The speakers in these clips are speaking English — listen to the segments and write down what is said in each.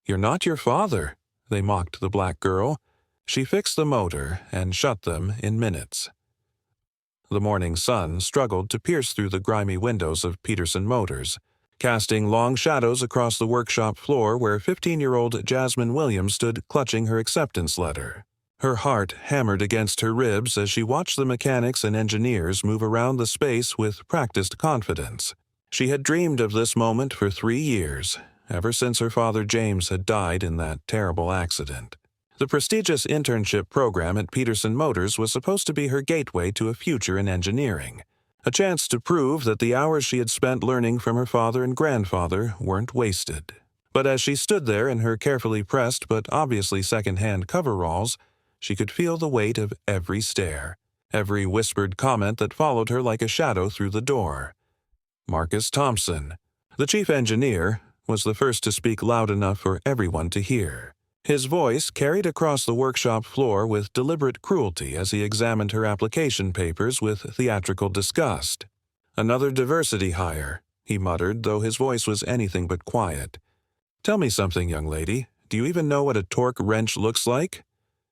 "You're not your father," they mocked the black girl. She fixed the motor and shut them in minutes. The morning sun struggled to pierce through the grimy windows of Peterson Motors, casting long shadows across the workshop floor where 15-year-old Jasmine Williams stood clutching her acceptance letter. Her heart hammered against her ribs as she watched the mechanics and engineers move around the space with practiced confidence. She had dreamed of this moment for 3 years, ever since her father James had died in that terrible accident. The prestigious internship program at Peterson Motors was supposed to be her gateway to a future in engineering, a chance to prove that the hours she had spent learning from her father and grandfather weren't wasted. But as she stood there in her carefully pressed but obviously second-hand coveralls, she could feel the weight of every stare, every whispered comment that followed her like a shadow through the door. Marcus Thompson, the chief engineer, was the first to speak loud enough for everyone to hear. His voice carried across the workshop floor with deliberate cruelty as he examined her application papers with theatrical disgust. "Another diversity hire," he muttered, though his voice was anything but quiet. "Tell me something, young lady. Do you even know what a torque wrench looks like?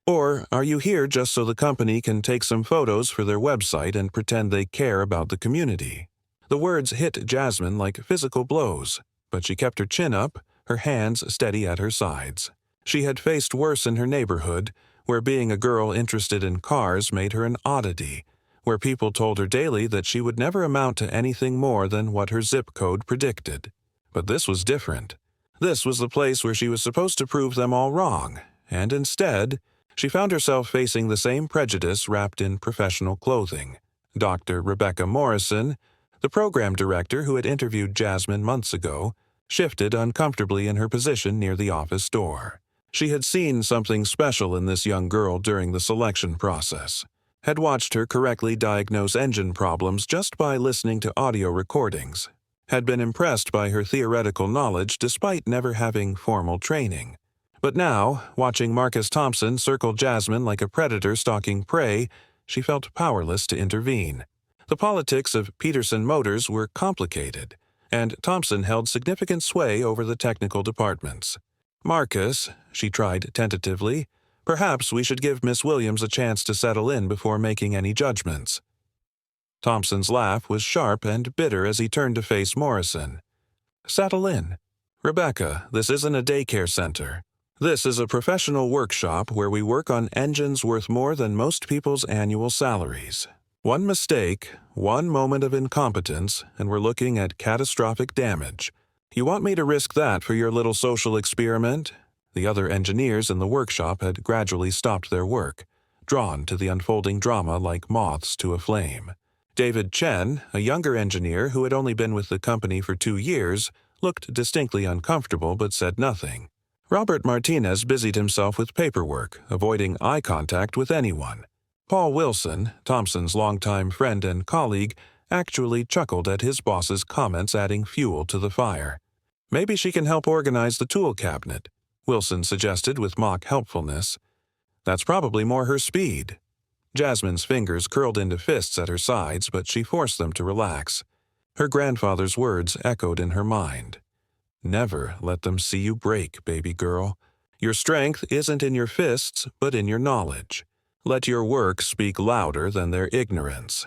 Or are you here just so the company can take some photos for their website and pretend they care about the community?" The words hit Jasmine like physical blows, but she kept her chin up, her hands steady at her sides. She had faced worse in her neighborhood, where being a girl interested in cars made her an oddity, where people told her daily that she would never amount to anything more than what her zip code predicted. But this was different. This was the place where she was supposed to prove them all wrong, and instead, she found herself facing the same prejudice wrapped in professional clothing. Dr. Rebecca Morrison, the program director who had interviewed Jasmine months ago, shifted uncomfortably in her position near the office door. She had seen something special in this young girl during the selection process, had watched her correctly diagnose engine problems just by listening to audio recordings, had been impressed by her theoretical knowledge despite never having formal training. But now, watching Marcus Thompson circle Jasmine like a predator stalking prey, she felt powerless to intervene. The politics of Peterson Motors were complicated, and Thompson held significant sway over the technical departments. "Marcus," she tried tentatively, "perhaps we should give Miss Williams a chance to settle in before making any judgments." Thompson's laugh was sharp and bitter as he turned to face Morrison. "Settle in? Rebecca, this isn't a daycare center. This is a professional workshop where we work on engines worth more than most people's annual salaries. One mistake, one moment of incompetence, and we're looking at catastrophic damage. You want me to risk that for your little social experiment?" The other engineers in the workshop had gradually stopped their work, drawn to the unfolding drama like moths to a flame. David Chen, a younger engineer who had only been with the company for 2 years, looked distinctly uncomfortable but said nothing. Robert Martinez busied himself with paperwork, avoiding eye contact with anyone. Paul Wilson, Thompson's longtime friend and colleague, actually chuckled at his boss's comments, adding fuel to the fire. "Maybe she can help organize the tool cabinet," Wilson suggested with mock helpfulness. "That's probably more her speed." Jasmine's fingers curled into fists at her sides, but she forced them to relax. Her grandfather's words echoed in her mind. "Never let them see you break, baby girl. Your strength isn't in your fists, but in your knowledge. Let your work speak louder than their ignorance."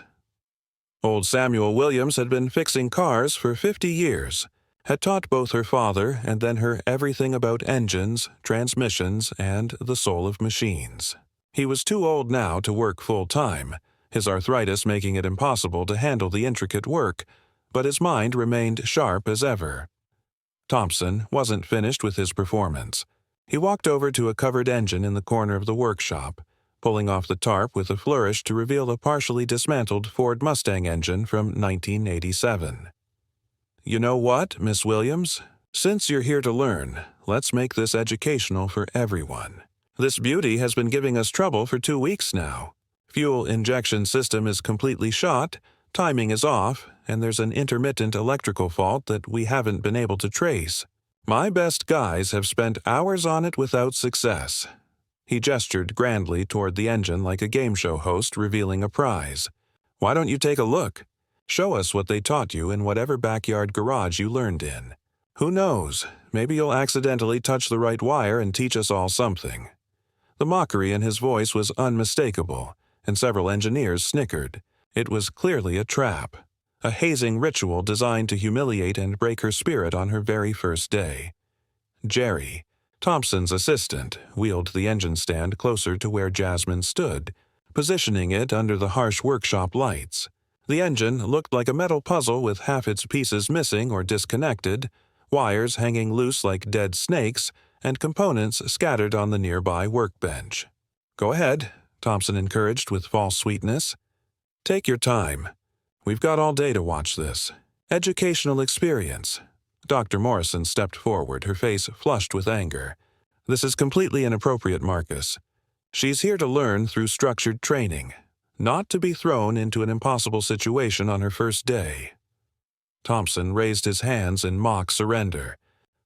Old Samuel Williams had been fixing cars for 50 years, had taught both her father and then her everything about engines, transmissions, and the soul of machines. He was too old now to work full-time, his arthritis making it impossible to handle the intricate work, but his mind remained sharp as ever. Thompson wasn't finished with his performance. He walked over to a covered engine in the corner of the workshop, pulling off the tarp with a flourish to reveal a partially dismantled Ford Mustang engine from 1987. "You know what, Miss Williams? Since you're here to learn, let's make this educational for everyone. This beauty has been giving us trouble for 2 weeks now. Fuel injection system is completely shot, timing is off, and there's an intermittent electrical fault that we haven't been able to trace. My best guys have spent hours on it without success." He gestured grandly toward the engine like a game show host revealing a prize. "Why don't you take a look? Show us what they taught you in whatever backyard garage you learned in. Who knows, Maybe you'll accidentally touch the right wire and teach us all something." The mockery in his voice was unmistakable, and several engineers snickered. It was clearly a trap, a hazing ritual designed to humiliate and break her spirit on her very first day. Jerry, Thompson's assistant, wheeled the engine stand closer to where Jasmine stood, positioning it under the harsh workshop lights. The engine looked like a metal puzzle with half its pieces missing or disconnected, wires hanging loose like dead snakes, and components scattered on the nearby workbench. "Go ahead," Thompson encouraged with false sweetness. "Take your time. We've got all day to watch this. Educational experience." Dr. Morrison stepped forward, her face flushed with anger. "This is completely inappropriate, Marcus. She's here to learn through structured training, not to be thrown into an impossible situation on her first day." Thompson raised his hands in mock surrender.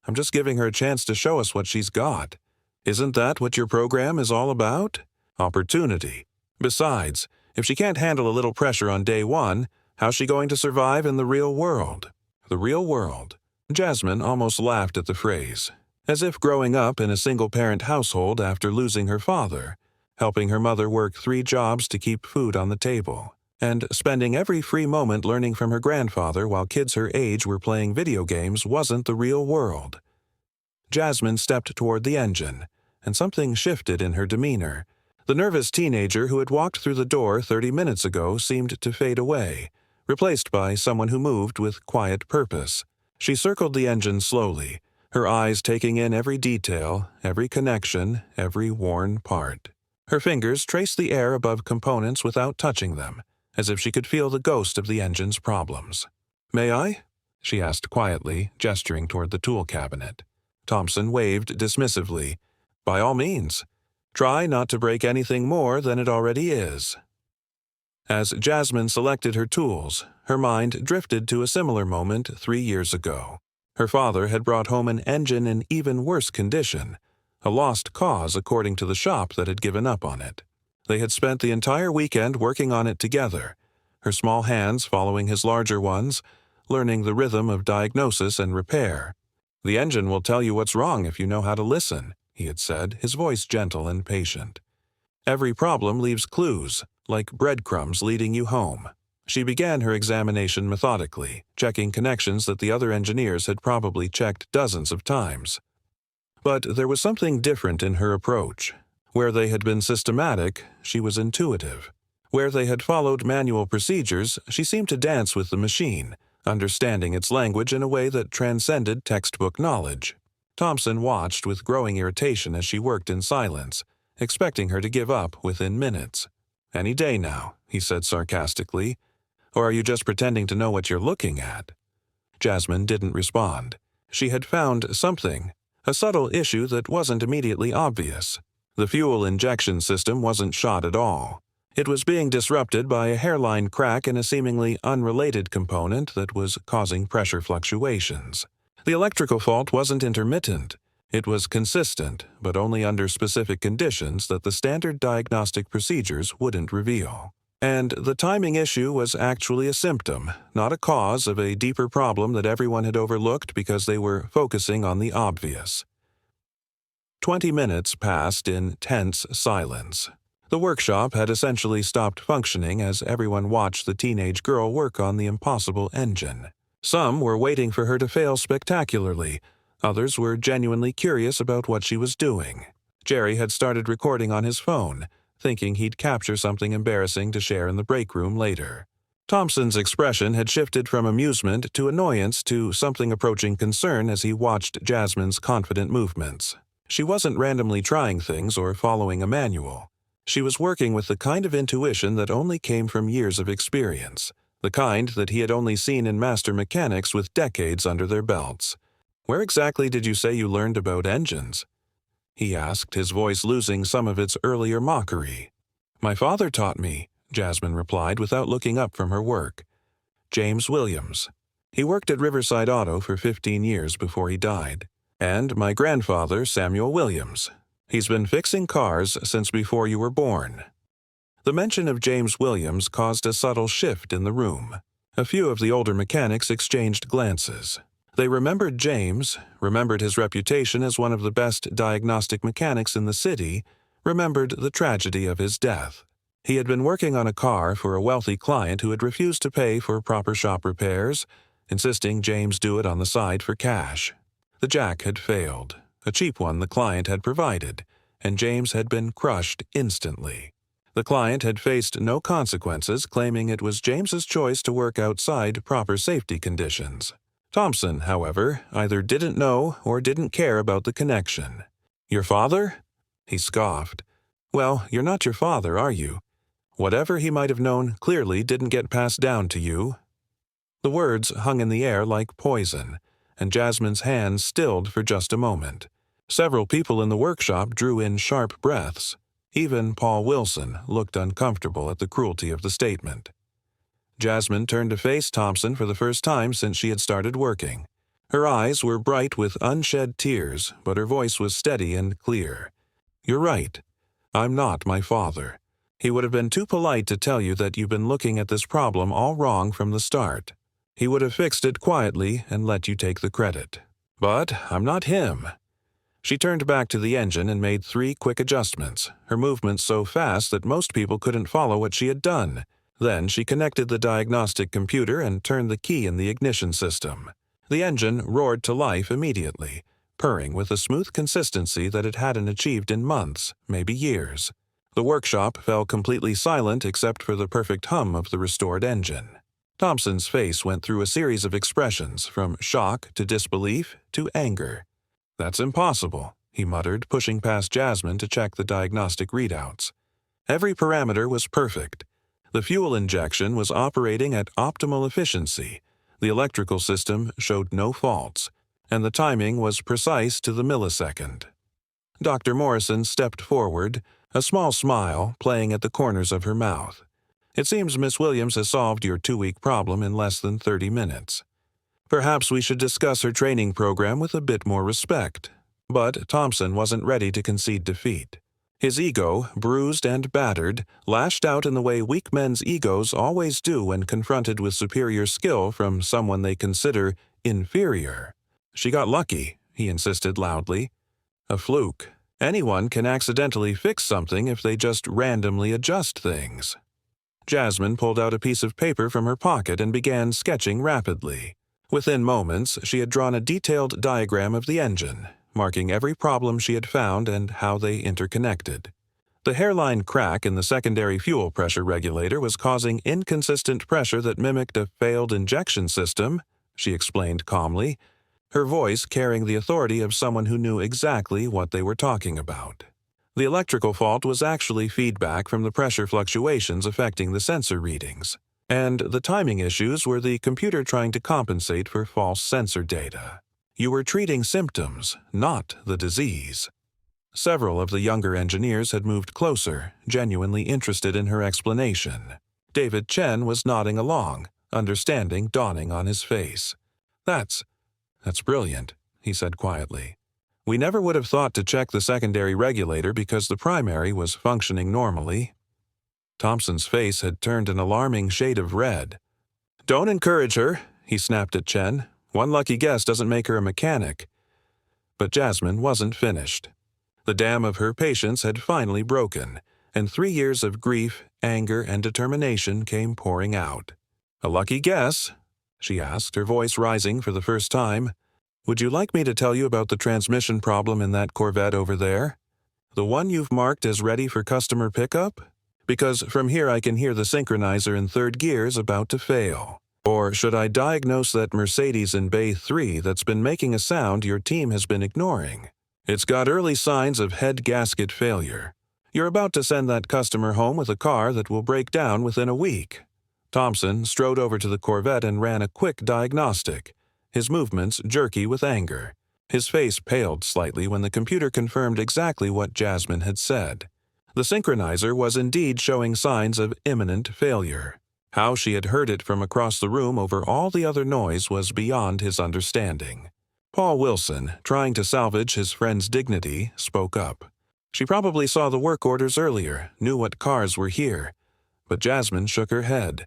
"I'm just giving her a chance to show us what she's got. Isn't that what your program is all about? Opportunity. Besides, if she can't handle a little pressure on day one, how's she going to survive in the real world?" The real world. Jasmine almost laughed at the phrase, as if growing up in a single-parent household after losing her father, helping her mother work 3 jobs to keep food on the table, and spending every free moment learning from her grandfather while kids her age were playing video games wasn't the real world. Jasmine stepped toward the engine, and something shifted in her demeanor. The nervous teenager who had walked through the door 30 minutes ago seemed to fade away, replaced by someone who moved with quiet purpose. She circled the engine slowly, her eyes taking in every detail, every connection, every worn part. Her fingers traced the air above components without touching them, as if she could feel the ghost of the engine's problems. "May I?" she asked quietly, gesturing toward the tool cabinet. Thompson waved dismissively. "By all means. Try not to break anything more than it already is." As Jasmine selected her tools, her mind drifted to a similar moment 3 years ago. Her father had brought home an engine in even worse condition, a lost cause according to the shop that had given up on it. They had spent the entire weekend working on it together, her small hands following his larger ones, learning the rhythm of diagnosis and repair. "The engine will tell you what's wrong if you know how to listen," he had said, his voice gentle and patient. "Every problem leaves clues, like breadcrumbs leading you home." She began her examination methodically, checking connections that the other engineers had probably checked dozens of times. But there was something different in her approach. Where they had been systematic, she was intuitive. Where they had followed manual procedures, she seemed to dance with the machine, understanding its language in a way that transcended textbook knowledge. Thompson watched with growing irritation as she worked in silence, expecting her to give up within minutes. "Any day now," he said sarcastically. "Or are you just pretending to know what you're looking at?" Jasmine didn't respond. She had found something, a subtle issue that wasn't immediately obvious. The fuel injection system wasn't shot at all. It was being disrupted by a hairline crack in a seemingly unrelated component that was causing pressure fluctuations. The electrical fault wasn't intermittent. It was consistent, but only under specific conditions that the standard diagnostic procedures wouldn't reveal. And the timing issue was actually a symptom, not a cause of a deeper problem that everyone had overlooked because they were focusing on the obvious. 20 minutes passed in tense silence. The workshop had essentially stopped functioning as everyone watched the teenage girl work on the impossible engine. Some were waiting for her to fail spectacularly. Others were genuinely curious about what she was doing. Jerry had started recording on his phone, thinking he'd capture something embarrassing to share in the break room later. Thompson's expression had shifted from amusement to annoyance to something approaching concern as he watched Jasmine's confident movements. She wasn't randomly trying things or following a manual. She was working with the kind of intuition that only came from years of experience, the kind that he had only seen in master mechanics with decades under their belts. "Where exactly did you say you learned about engines?" he asked, his voice losing some of its earlier mockery. "My father taught me," Jasmine replied without looking up from her work. "James Williams. He worked at Riverside Auto for 15 years before he died. And my grandfather, Samuel Williams. He's been fixing cars since before you were born." The mention of James Williams caused a subtle shift in the room. A few of the older mechanics exchanged glances. They remembered James, remembered his reputation as one of the best diagnostic mechanics in the city, remembered the tragedy of his death. He had been working on a car for a wealthy client who had refused to pay for proper shop repairs, insisting James do it on the side for cash. The jack had failed, a cheap one the client had provided, and James had been crushed instantly. The client had faced no consequences, claiming it was James's choice to work outside proper safety conditions. Thompson, however, either didn't know or didn't care about the connection. "Your father?" He scoffed. "Well, you're not your father, are you? Whatever he might have known clearly didn't get passed down to you." The words hung in the air like poison, and Jasmine's hands stilled for just a moment. Several people in the workshop drew in sharp breaths. Even Paul Wilson looked uncomfortable at the cruelty of the statement. Jasmine turned to face Thompson for the first time since she had started working. Her eyes were bright with unshed tears, but her voice was steady and clear. "You're right. I'm not my father. He would have been too polite to tell you that you've been looking at this problem all wrong from the start. He would have fixed it quietly and let you take the credit. But I'm not him." She turned back to the engine and made 3 quick adjustments, her movements so fast that most people couldn't follow what she had done. Then she connected the diagnostic computer and turned the key in the ignition system. The engine roared to life immediately, purring with a smooth consistency that it hadn't achieved in months, maybe years. The workshop fell completely silent except for the perfect hum of the restored engine. Thompson's face went through a series of expressions, from shock to disbelief to anger. "That's impossible," he muttered, pushing past Jasmine to check the diagnostic readouts. Every parameter was perfect. The fuel injection was operating at optimal efficiency, the electrical system showed no faults, and the timing was precise to the millisecond. Dr. Morrison stepped forward, a small smile playing at the corners of her mouth. "It seems Miss Williams has solved your 2-week problem in less than 30 minutes. Perhaps we should discuss her training program with a bit more respect." But Thompson wasn't ready to concede defeat. His ego, bruised and battered, lashed out in the way weak men's egos always do when confronted with superior skill from someone they consider inferior. "She got lucky," he insisted loudly. "A fluke. Anyone can accidentally fix something if they just randomly adjust things." Jasmine pulled out a piece of paper from her pocket and began sketching rapidly. Within moments, she had drawn a detailed diagram of the engine, marking every problem she had found and how they interconnected. The hairline crack in the secondary fuel pressure regulator was causing inconsistent pressure that mimicked a failed injection system, she explained calmly, her voice carrying the authority of someone who knew exactly what they were talking about. The electrical fault was actually feedback from the pressure fluctuations affecting the sensor readings, and the timing issues were the computer trying to compensate for false sensor data. You were treating symptoms, not the disease. Several of the younger engineers had moved closer, genuinely interested in her explanation. David Chen was nodding along, understanding dawning on his face. That's brilliant," he said quietly. "We never would have thought to check the secondary regulator because the primary was functioning normally." Thompson's face had turned an alarming shade of red. "Don't encourage her," he snapped at Chen. "One lucky guess doesn't make her a mechanic." But Jasmine wasn't finished. The dam of her patience had finally broken, and 3 years of grief, anger, and determination came pouring out. "A lucky guess?" she asked, her voice rising for the first time. "Would you like me to tell you about the transmission problem in that Corvette over there? The one you've marked as ready for customer pickup? Because from here I can hear the synchronizer in 3rd gear is about to fail. Or should I diagnose that Mercedes in Bay 3 that's been making a sound your team has been ignoring? It's got early signs of head gasket failure. You're about to send that customer home with a car that will break down within a week." Thompson strode over to the Corvette and ran a quick diagnostic, his movements jerky with anger. His face paled slightly when the computer confirmed exactly what Jasmine had said. The synchronizer was indeed showing signs of imminent failure. How she had heard it from across the room over all the other noise was beyond his understanding. Paul Wilson, trying to salvage his friend's dignity, spoke up. "She probably saw the work orders earlier, knew what cars were here." But Jasmine shook her head.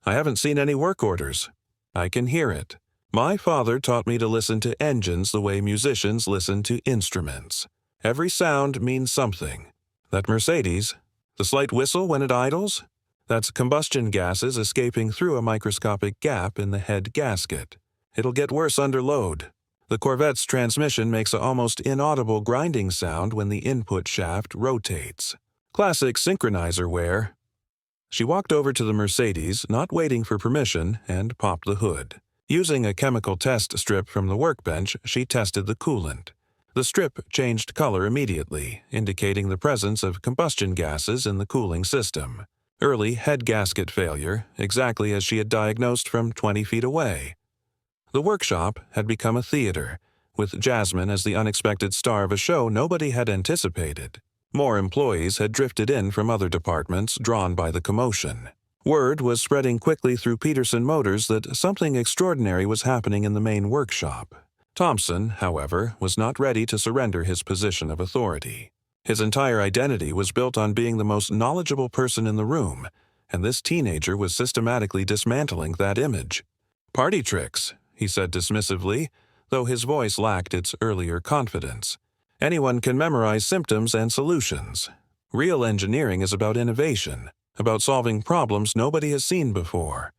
"I haven't seen any work orders." "I can hear it." My father taught me to listen to engines the way musicians listen to instruments. Every sound means something. That Mercedes, the slight whistle when it idles, that's combustion gases escaping through a microscopic gap in the head gasket. It'll get worse under load. The Corvette's transmission makes an almost inaudible grinding sound when the input shaft rotates. Classic synchronizer wear. She walked over to the Mercedes, not waiting for permission, and popped the hood. Using a chemical test strip from the workbench, she tested the coolant. The strip changed color immediately, indicating the presence of combustion gases in the cooling system. Early head gasket failure, exactly as she had diagnosed from 20 feet away. The workshop had become a theater, with Jasmine as the unexpected star of a show nobody had anticipated. More employees had drifted in from other departments, drawn by the commotion. Word was spreading quickly through Peterson Motors that something extraordinary was happening in the main workshop. Thompson, however, was not ready to surrender his position of authority. His entire identity was built on being the most knowledgeable person in the room, and this teenager was systematically dismantling that image. "Party tricks," he said dismissively, though his voice lacked its earlier confidence. "Anyone can memorize symptoms and solutions. Real engineering is about innovation, about solving problems nobody has seen before."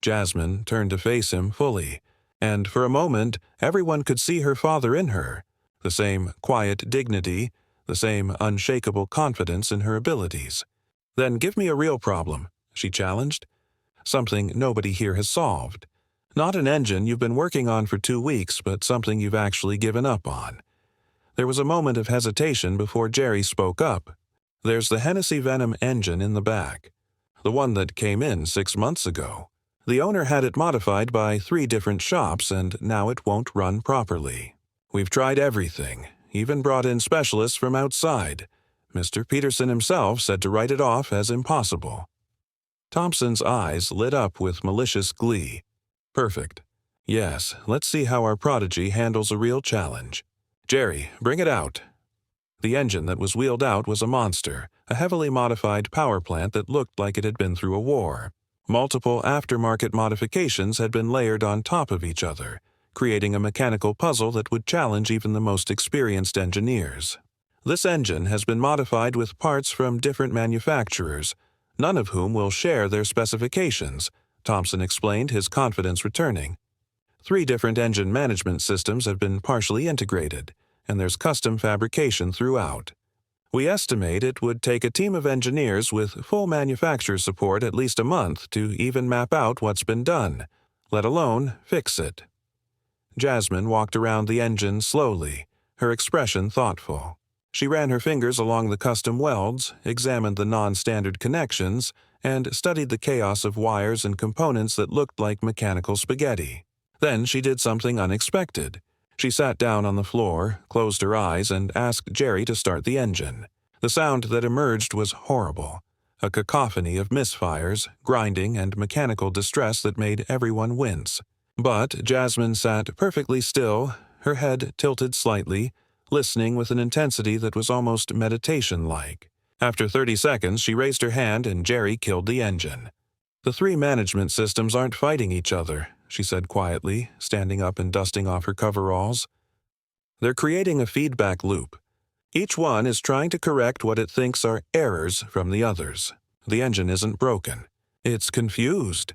Jasmine turned to face him fully, and for a moment everyone could see her father in her, the same quiet dignity, the same unshakable confidence in her abilities. "Then give me a real problem," she challenged. "Something nobody here has solved. Not an engine you've been working on for 2 weeks, but something you've actually given up on." There was a moment of hesitation before Jerry spoke up. "There's the Hennessy Venom engine in the back. The one that came in 6 months ago. The owner had it modified by 3 different shops, and now it won't run properly. We've tried everything, even brought in specialists from outside. Mr. Peterson himself said to write it off as impossible." Thompson's eyes lit up with malicious glee. "Perfect. Yes, let's see how our prodigy handles a real challenge. Jerry, bring it out." The engine that was wheeled out was a monster, a heavily modified power plant that looked like it had been through a war. Multiple aftermarket modifications had been layered on top of each other, creating a mechanical puzzle that would challenge even the most experienced engineers. "This engine has been modified with parts from different manufacturers, none of whom will share their specifications," Thompson explained, his confidence returning. 3 different engine management systems have been partially integrated, and there's custom fabrication throughout. We estimate it would take a team of engineers with full manufacturer support at least a month to even map out what's been done, let alone fix it. Jasmine walked around the engine slowly, her expression thoughtful. She ran her fingers along the custom welds, examined the non-standard connections, and studied the chaos of wires and components that looked like mechanical spaghetti. Then she did something unexpected. She sat down on the floor, closed her eyes, and asked Jerry to start the engine. The sound that emerged was horrible, a cacophony of misfires, grinding, and mechanical distress that made everyone wince. But Jasmine sat perfectly still, her head tilted slightly, listening with an intensity that was almost meditation-like. After 30 seconds, she raised her hand and Jerry killed the engine. "The 3 management systems aren't fighting each other," she said quietly, standing up and dusting off her coveralls. "They're creating a feedback loop. Each one is trying to correct what it thinks are errors from the others. The engine isn't broken. It's confused."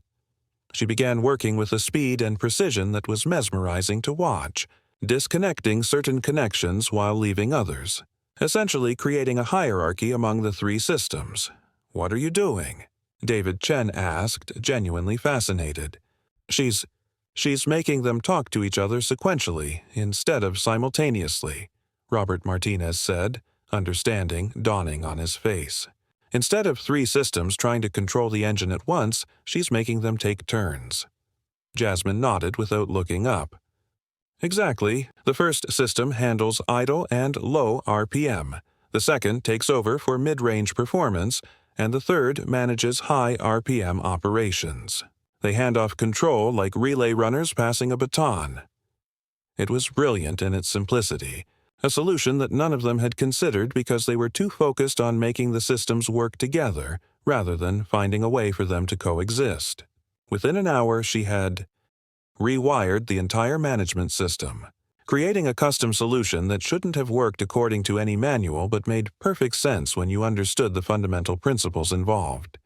She began working with a speed and precision that was mesmerizing to watch, disconnecting certain connections while leaving others, essentially creating a hierarchy among the 3 systems. "What are you doing?" David Chen asked, genuinely fascinated. She's making them talk to each other sequentially instead of simultaneously," Robert Martinez said, understanding dawning on his face. "Instead of 3 systems trying to control the engine at once, she's making them take turns." Jasmine nodded without looking up. "Exactly. The first system handles idle and low RPM. The second takes over for mid-range performance, and the third manages high RPM operations. They hand off control like relay runners passing a baton." It was brilliant in its simplicity, a solution that none of them had considered because they were too focused on making the systems work together rather than finding a way for them to coexist. Within an hour, she had rewired the entire management system, creating a custom solution that shouldn't have worked according to any manual but made perfect sense when you understood the fundamental principles involved.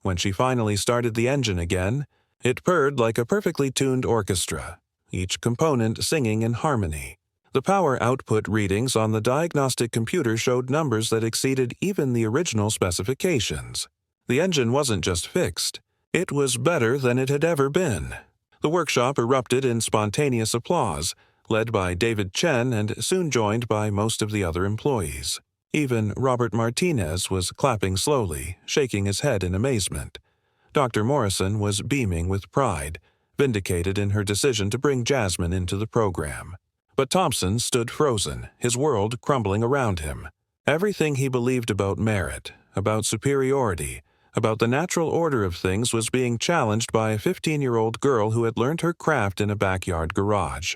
When she finally started the engine again, it purred like a perfectly tuned orchestra, each component singing in harmony. The power output readings on the diagnostic computer showed numbers that exceeded even the original specifications. The engine wasn't just fixed, it was better than it had ever been. The workshop erupted in spontaneous applause, led by David Chen and soon joined by most of the other employees. Even Robert Martinez was clapping slowly, shaking his head in amazement. Dr. Morrison was beaming with pride, vindicated in her decision to bring Jasmine into the program. But Thompson stood frozen, his world crumbling around him. Everything he believed about merit, about superiority, about the natural order of things was being challenged by a 15-year-old girl who had learned her craft in a backyard garage.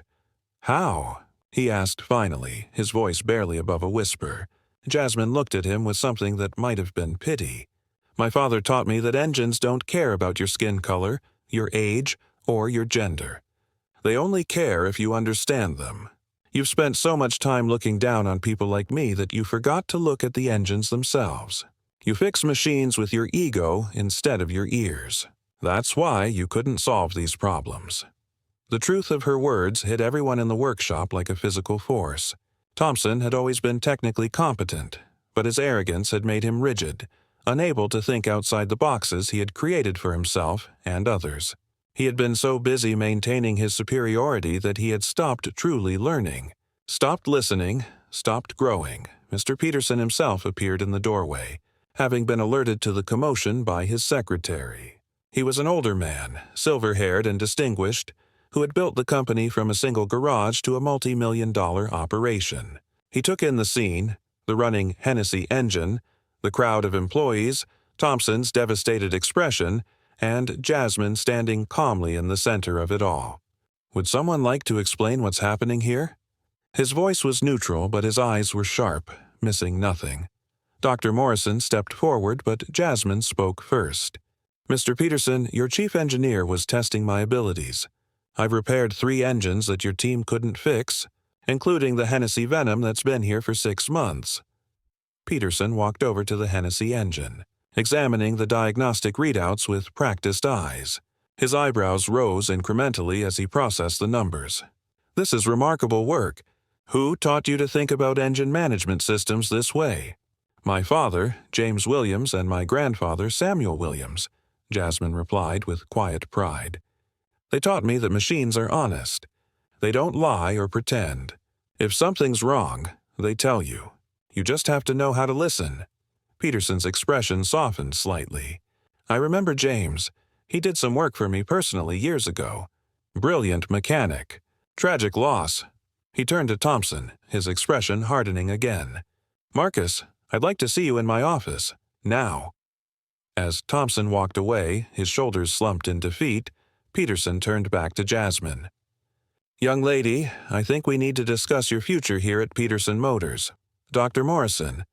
"How?" he asked finally, his voice barely above a whisper. Jasmine looked at him with something that might have been pity. "My father taught me that engines don't care about your skin color, your age, or your gender. They only care if you understand them. You've spent so much time looking down on people like me that you forgot to look at the engines themselves. You fix machines with your ego instead of your ears. That's why you couldn't solve these problems." The truth of her words hit everyone in the workshop like a physical force. Thompson had always been technically competent, but his arrogance had made him rigid, unable to think outside the boxes he had created for himself and others. He had been so busy maintaining his superiority that he had stopped truly learning, stopped listening, stopped growing. Mr. Peterson himself appeared in the doorway, having been alerted to the commotion by his secretary. He was an older man, silver-haired and distinguished, who had built the company from a single garage to a multi-million-dollar operation. He took in the scene, the running Hennessy engine, the crowd of employees, Thompson's devastated expression, and Jasmine standing calmly in the center of it all. Would someone like to explain what's happening here? His voice was neutral, but his eyes were sharp, missing nothing. Dr. Morrison stepped forward, but Jasmine spoke first. "Mr. Peterson, your chief engineer was testing my abilities. I've repaired 3 engines that your team couldn't fix, including the Hennessy Venom that's been here for 6 months. Peterson walked over to the Hennessy engine, examining the diagnostic readouts with practiced eyes. His eyebrows rose incrementally as he processed the numbers. "This is remarkable work. Who taught you to think about engine management systems this way?" "My father, James Williams, and my grandfather, Samuel Williams," Jasmine replied with quiet pride. "They taught me that machines are honest. They don't lie or pretend. If something's wrong, they tell you. You just have to know how to listen." Peterson's expression softened slightly. "I remember James. He did some work for me personally years ago. Brilliant mechanic. Tragic loss." He turned to Thompson, his expression hardening again. "Marcus, I'd like to see you in my office. Now." As Thompson walked away, his shoulders slumped in defeat, Peterson turned back to Jasmine. "Young lady, I think we need to discuss your future here at Peterson Motors. Dr. Morrison,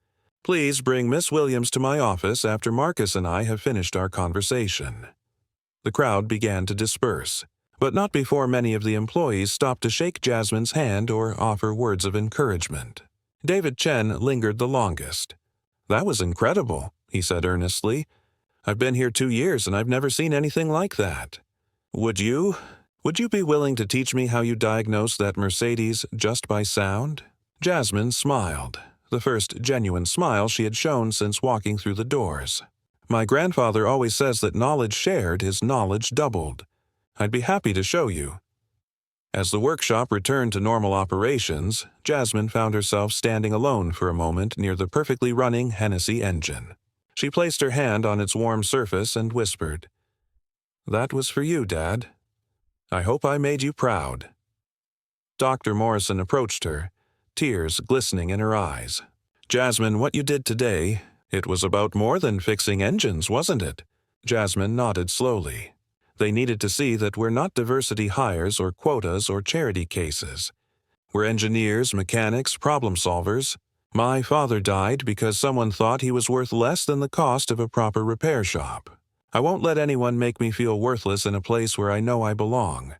please bring Miss Williams to my office after Marcus and I have finished our conversation." The crowd began to disperse, but not before many of the employees stopped to shake Jasmine's hand or offer words of encouragement. David Chen lingered the longest. "That was incredible," he said earnestly. "I've been here 2 years and I've never seen anything like that. Would you be willing to teach me how you diagnose that Mercedes just by sound?" Jasmine smiled, the first genuine smile she had shown since walking through the doors. "My grandfather always says that knowledge shared is knowledge doubled. I'd be happy to show you." As the workshop returned to normal operations, Jasmine found herself standing alone for a moment near the perfectly running Hennessy engine. She placed her hand on its warm surface and whispered, "That was for you, Dad. I hope I made you proud." Dr. Morrison approached her, tears glistening in her eyes. "Jasmine, what you did today, it was about more than fixing engines, wasn't it?" Jasmine nodded slowly. "They needed to see that we're not diversity hires or quotas or charity cases. We're engineers, mechanics, problem solvers. My father died because someone thought he was worth less than the cost of a proper repair shop. I won't let anyone make me feel worthless in a place where I know I belong.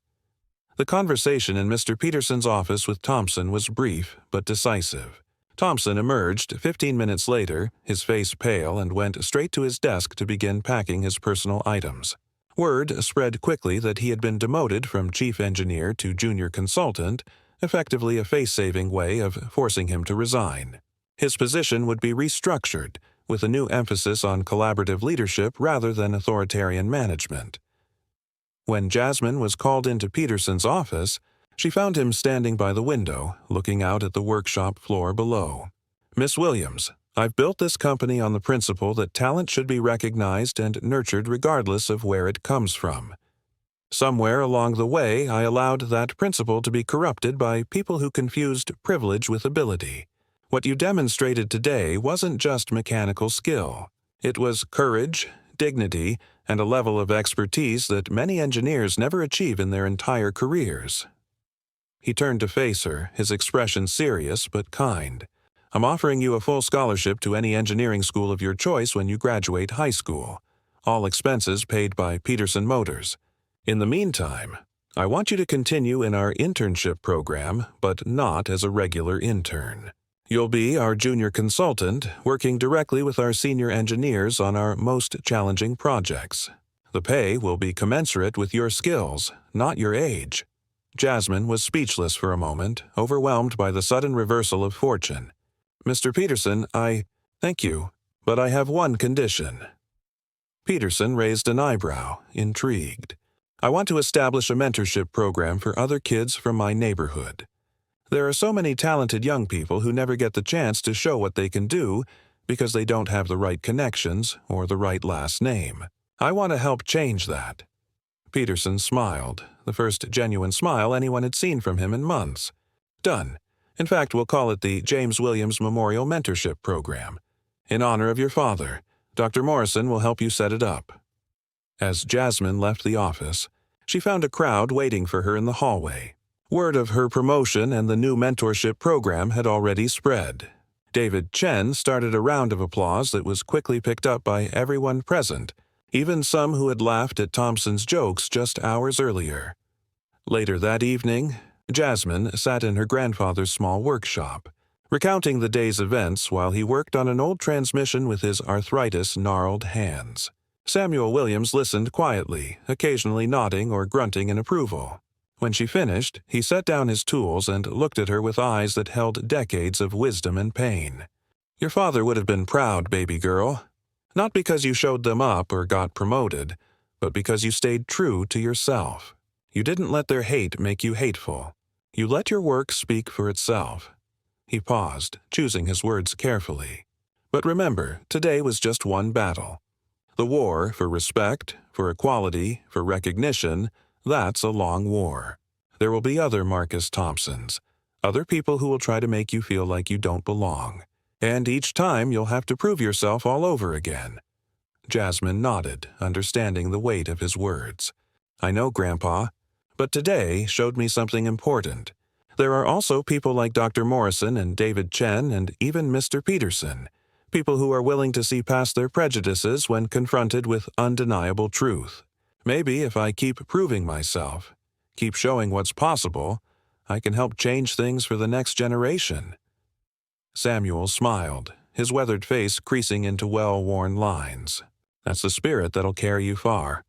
The conversation in Mr. Peterson's office with Thompson was brief but decisive. Thompson emerged 15 minutes later, his face pale, and went straight to his desk to begin packing his personal items. Word spread quickly that he had been demoted from chief engineer to junior consultant, effectively a face-saving way of forcing him to resign. His position would be restructured, with a new emphasis on collaborative leadership rather than authoritarian management. When Jasmine was called into Peterson's office, she found him standing by the window, looking out at the workshop floor below. "Miss Williams, I've built this company on the principle that talent should be recognized and nurtured regardless of where it comes from. Somewhere along the way, I allowed that principle to be corrupted by people who confused privilege with ability. What you demonstrated today wasn't just mechanical skill. It was courage, dignity, and a level of expertise that many engineers never achieve in their entire careers." He turned to face her, his expression serious but kind. "I'm offering you a full scholarship to any engineering school of your choice when you graduate high school. All expenses paid by Peterson Motors. In the meantime, I want you to continue in our internship program, but not as a regular intern. You'll be our junior consultant, working directly with our senior engineers on our most challenging projects. The pay will be commensurate with your skills, not your age." Jasmine was speechless for a moment, overwhelmed by the sudden reversal of fortune. "Mr. Peterson, Thank you, but I have one condition." Peterson raised an eyebrow, intrigued. "I want to establish a mentorship program for other kids from my neighborhood. There are so many talented young people who never get the chance to show what they can do because they don't have the right connections or the right last name. I want to help change that." Peterson smiled, the first genuine smile anyone had seen from him in months. "Done. In fact, we'll call it the James Williams Memorial Mentorship Program. In honor of your father, Dr. Morrison will help you set it up." As Jasmine left the office, she found a crowd waiting for her in the hallway. Word of her promotion and the new mentorship program had already spread. David Chen started a round of applause that was quickly picked up by everyone present, even some who had laughed at Thompson's jokes just hours earlier. Later that evening, Jasmine sat in her grandfather's small workshop, recounting the day's events while he worked on an old transmission with his arthritis-gnarled hands. Samuel Williams listened quietly, occasionally nodding or grunting in approval. When she finished, he set down his tools and looked at her with eyes that held decades of wisdom and pain. "Your father would have been proud, baby girl. Not because you showed them up or got promoted, but because you stayed true to yourself. You didn't let their hate make you hateful. You let your work speak for itself." He paused, choosing his words carefully. "But remember, today was just one battle. The war for respect, for equality, for recognition, that's a long war. There will be other Marcus Thompsons, other people who will try to make you feel like you don't belong. And each time you'll have to prove yourself all over again." Jasmine nodded, understanding the weight of his words. "I know, Grandpa, but today showed me something important. There are also people like Dr. Morrison and David Chen and even Mr. Peterson, people who are willing to see past their prejudices when confronted with undeniable truth. Maybe if I keep proving myself, keep showing what's possible, I can help change things for the next generation." Samuel smiled, his weathered face creasing into well-worn lines. "That's the spirit that'll carry you far.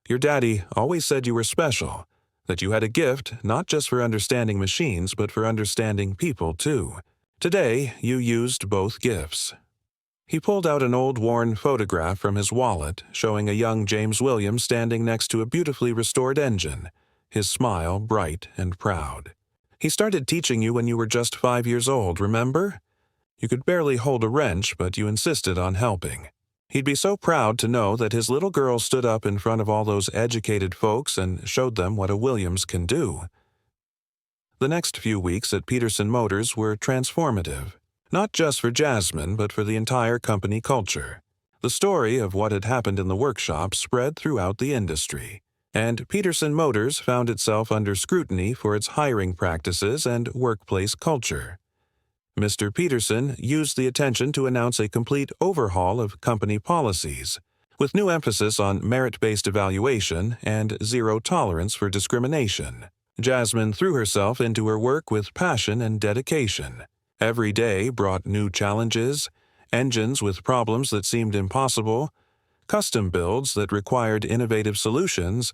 Your daddy always said you were special, that you had a gift not just for understanding machines but for understanding people too. Today, you used both gifts." He pulled out an old worn photograph from his wallet, showing a young James Williams standing next to a beautifully restored engine, his smile bright and proud. "He started teaching you when you were just 5 years old, remember? You could barely hold a wrench, but you insisted on helping. He'd be so proud to know that his little girl stood up in front of all those educated folks and showed them what a Williams can do." The next few weeks at Peterson Motors were transformative. Not just for Jasmine, but for the entire company culture. The story of what had happened in the workshop spread throughout the industry, and Peterson Motors found itself under scrutiny for its hiring practices and workplace culture. Mr. Peterson used the attention to announce a complete overhaul of company policies, with new emphasis on merit-based evaluation and zero tolerance for discrimination. Jasmine threw herself into her work with passion and dedication. Every day brought new challenges, engines with problems that seemed impossible, custom builds that required innovative solutions,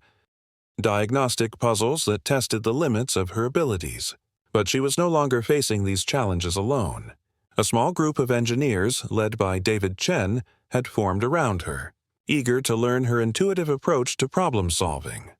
diagnostic puzzles that tested the limits of her abilities. But she was no longer facing these challenges alone. A small group of engineers, led by David Chen, had formed around her, eager to learn her intuitive approach to problem-solving.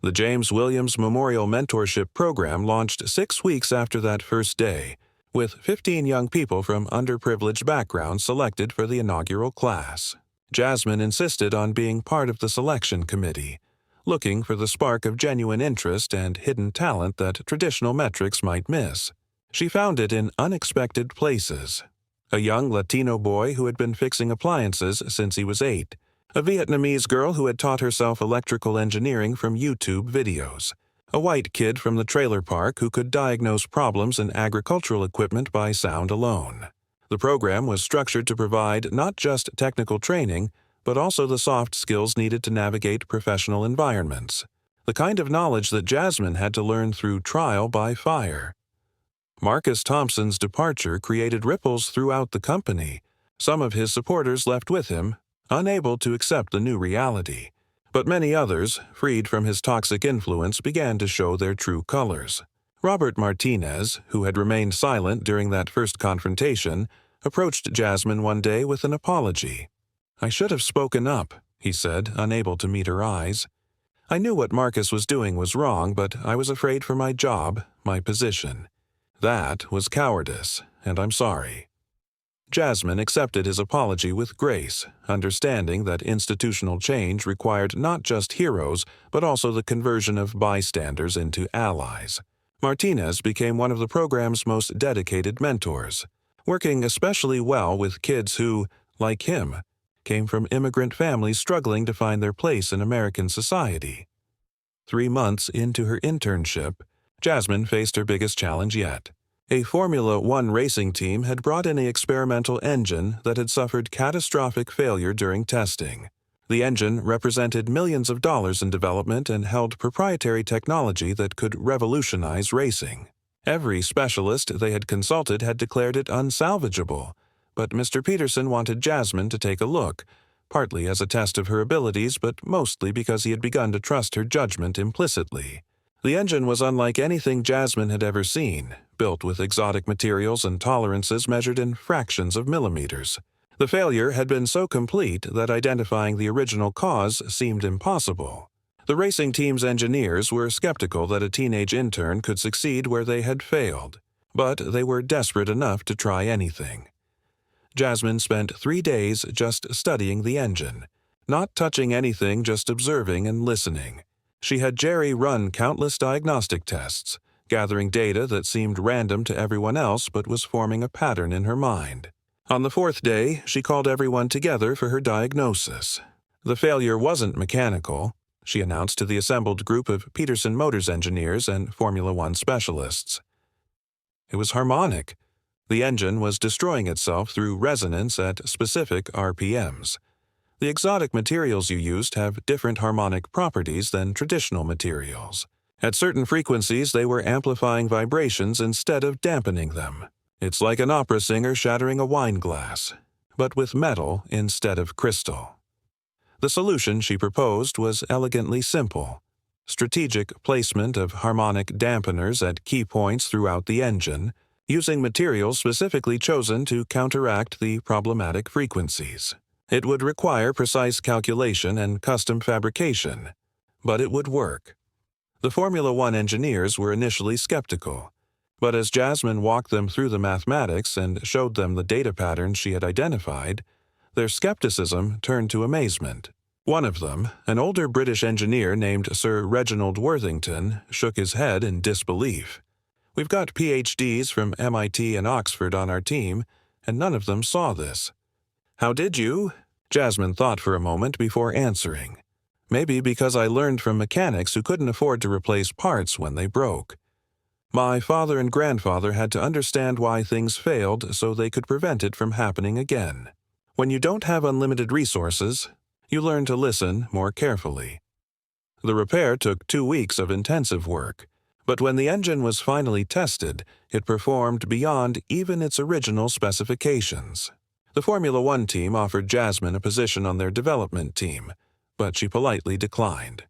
The James Williams Memorial Mentorship Program launched 6 weeks after that first day, with 15 young people from underprivileged backgrounds selected for the inaugural class. Jasmine insisted on being part of the selection committee, looking for the spark of genuine interest and hidden talent that traditional metrics might miss. She found it in unexpected places. A young Latino boy who had been fixing appliances since he was 8, a Vietnamese girl who had taught herself electrical engineering from YouTube videos, a white kid from the trailer park who could diagnose problems in agricultural equipment by sound alone. The program was structured to provide not just technical training, but also the soft skills needed to navigate professional environments, the kind of knowledge that Jasmine had to learn through trial by fire. Marcus Thompson's departure created ripples throughout the company. Some of his supporters left with him, unable to accept the new reality. But many others, freed from his toxic influence, began to show their true colors. Robert Martinez, who had remained silent during that first confrontation, approached Jasmine one day with an apology. "I should have spoken up," he said, unable to meet her eyes. "I knew what Marcus was doing was wrong, but I was afraid for my job, my position. That was cowardice, and I'm sorry." Jasmine accepted his apology with grace, understanding that institutional change required not just heroes, but also the conversion of bystanders into allies. Martinez became one of the program's most dedicated mentors, working especially well with kids who, like him, came from immigrant families struggling to find their place in American society. 3 months into her internship, Jasmine faced her biggest challenge yet. A Formula One racing team had brought in an experimental engine that had suffered catastrophic failure during testing. The engine represented millions of dollars in development and held proprietary technology that could revolutionize racing. Every specialist they had consulted had declared it unsalvageable, but Mr. Peterson wanted Jasmine to take a look, partly as a test of her abilities, but mostly because he had begun to trust her judgment implicitly. The engine was unlike anything Jasmine had ever seen, built with exotic materials and tolerances measured in fractions of millimeters. The failure had been so complete that identifying the original cause seemed impossible. The racing team's engineers were skeptical that a teenage intern could succeed where they had failed, but they were desperate enough to try anything. Jasmine spent 3 days just studying the engine, not touching anything, just observing and listening. She had Jerry run countless diagnostic tests, gathering data that seemed random to everyone else but was forming a pattern in her mind. On the 4th day, she called everyone together for her diagnosis. The failure wasn't mechanical, she announced to the assembled group of Peterson Motors engineers and Formula One specialists. It was harmonic. The engine was destroying itself through resonance at specific RPMs. The exotic materials you used have different harmonic properties than traditional materials. At certain frequencies, they were amplifying vibrations instead of dampening them. It's like an opera singer shattering a wine glass, but with metal instead of crystal. The solution she proposed was elegantly simple: strategic placement of harmonic dampeners at key points throughout the engine, using materials specifically chosen to counteract the problematic frequencies. It would require precise calculation and custom fabrication, but it would work. The Formula One engineers were initially skeptical, but as Jasmine walked them through the mathematics and showed them the data patterns she had identified, their skepticism turned to amazement. One of them, an older British engineer named Sir Reginald Worthington, shook his head in disbelief. "We've got PhDs from MIT and Oxford on our team, and none of them saw this." "How did you?" Jasmine thought for a moment before answering. "Maybe because I learned from mechanics who couldn't afford to replace parts when they broke. My father and grandfather had to understand why things failed so they could prevent it from happening again. When you don't have unlimited resources, you learn to listen more carefully." The repair took 2 weeks of intensive work, But when the engine was finally tested, it performed beyond even its original specifications. The Formula One team offered Jasmine a position on their development team, but she politely declined.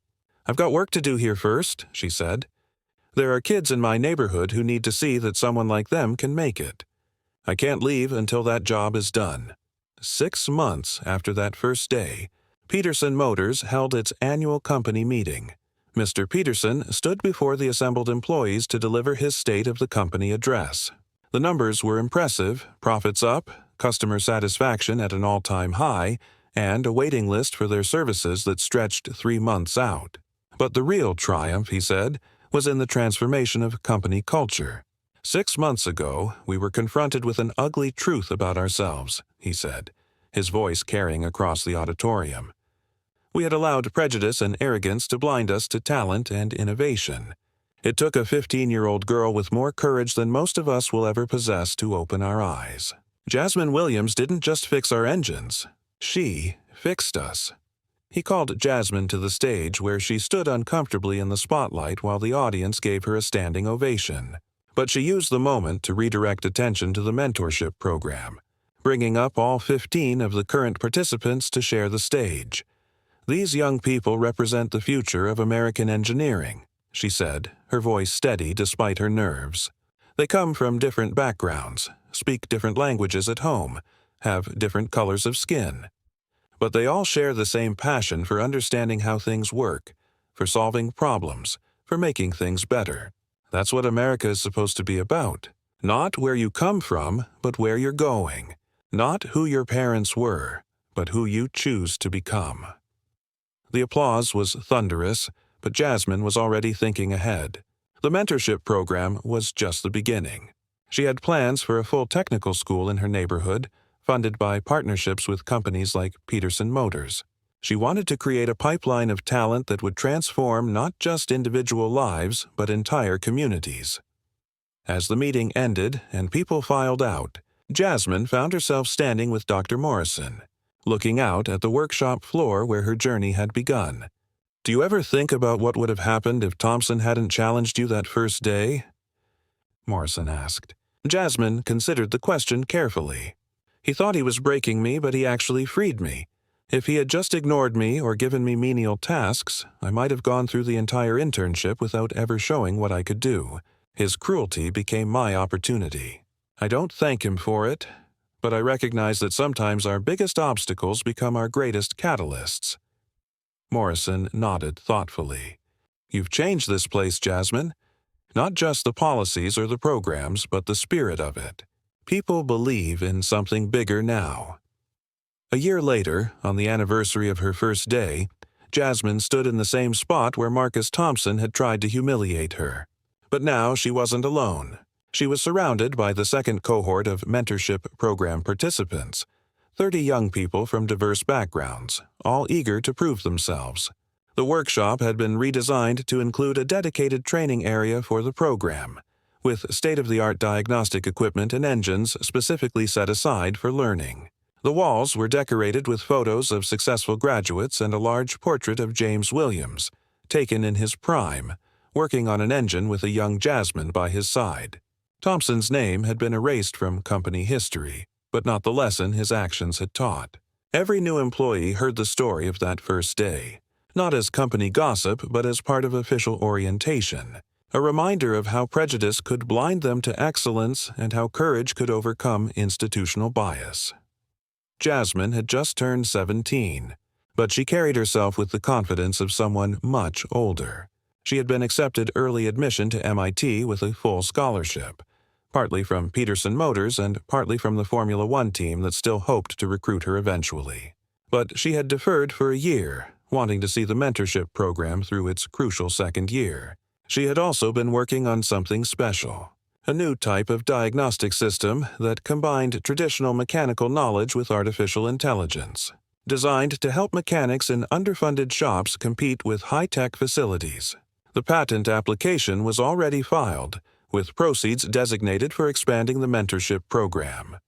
"I've got work to do here first," she said. "There are kids in my neighborhood who need to see that someone like them can make it. I can't leave until that job is done." 6 months after that first day, Peterson Motors held its annual company meeting. Mr. Peterson stood before the assembled employees to deliver his state of the company address. The numbers were impressive, profits up, customer satisfaction at an all-time high, and a waiting list for their services that stretched 3 months out. But the real triumph, he said, was in the transformation of company culture. 6 months ago, we were confronted with an ugly truth about ourselves, he said, his voice carrying across the auditorium. We had allowed prejudice and arrogance to blind us to talent and innovation. It took a 15-year-old girl with more courage than most of us will ever possess to open our eyes. Jasmine Williams didn't just fix our engines. She fixed us. He called Jasmine to the stage where she stood uncomfortably in the spotlight while the audience gave her a standing ovation. But she used the moment to redirect attention to the mentorship program, bringing up all 15 of the current participants to share the stage. "These young people represent the future of American engineering," she said, her voice steady despite her nerves. "They come from different backgrounds, speak different languages at home, have different colors of skin. But they all share the same passion for understanding how things work, for solving problems, for making things better. That's what America is supposed to be about. Not where you come from, but where you're going. Not who your parents were, but who you choose to become." The applause was thunderous, but Jasmine was already thinking ahead. The mentorship program was just the beginning. She had plans for a full technical school in her neighborhood, funded by partnerships with companies like Peterson Motors. She wanted to create a pipeline of talent that would transform not just individual lives, but entire communities. As the meeting ended and people filed out, Jasmine found herself standing with Dr. Morrison, looking out at the workshop floor where her journey had begun. "Do you ever think about what would have happened if Thompson hadn't challenged you that first day?" Morrison asked. Jasmine considered the question carefully. "He thought he was breaking me, but he actually freed me. If he had just ignored me or given me menial tasks, I might have gone through the entire internship without ever showing what I could do. His cruelty became my opportunity. I don't thank him for it, but I recognize that sometimes our biggest obstacles become our greatest catalysts." Morrison nodded thoughtfully. "You've changed this place, Jasmine. Not just the policies or the programs, but the spirit of it. People believe in something bigger now." A year later, on the anniversary of her first day, Jasmine stood in the same spot where Marcus Thompson had tried to humiliate her. But now she wasn't alone. She was surrounded by the second cohort of mentorship program participants, 30 young people from diverse backgrounds, all eager to prove themselves. The workshop had been redesigned to include a dedicated training area for the program, with state-of-the-art diagnostic equipment and engines specifically set aside for learning. The walls were decorated with photos of successful graduates and a large portrait of James Williams, taken in his prime, working on an engine with a young Jasmine by his side. Thompson's name had been erased from company history, but not the lesson his actions had taught. Every new employee heard the story of that first day, not as company gossip, but as part of official orientation, a reminder of how prejudice could blind them to excellence and how courage could overcome institutional bias. Jasmine had just turned 17, but she carried herself with the confidence of someone much older. She had been accepted early admission to MIT with a full scholarship, partly from Peterson Motors and partly from the Formula One team that still hoped to recruit her eventually. But she had deferred for a year, wanting to see the mentorship program through its crucial second year. She had also been working on something special, a new type of diagnostic system that combined traditional mechanical knowledge with artificial intelligence, designed to help mechanics in underfunded shops compete with high-tech facilities. The patent application was already filed, with proceeds designated for expanding the mentorship program.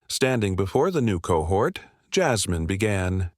Standing before the new cohort, Jasmine began,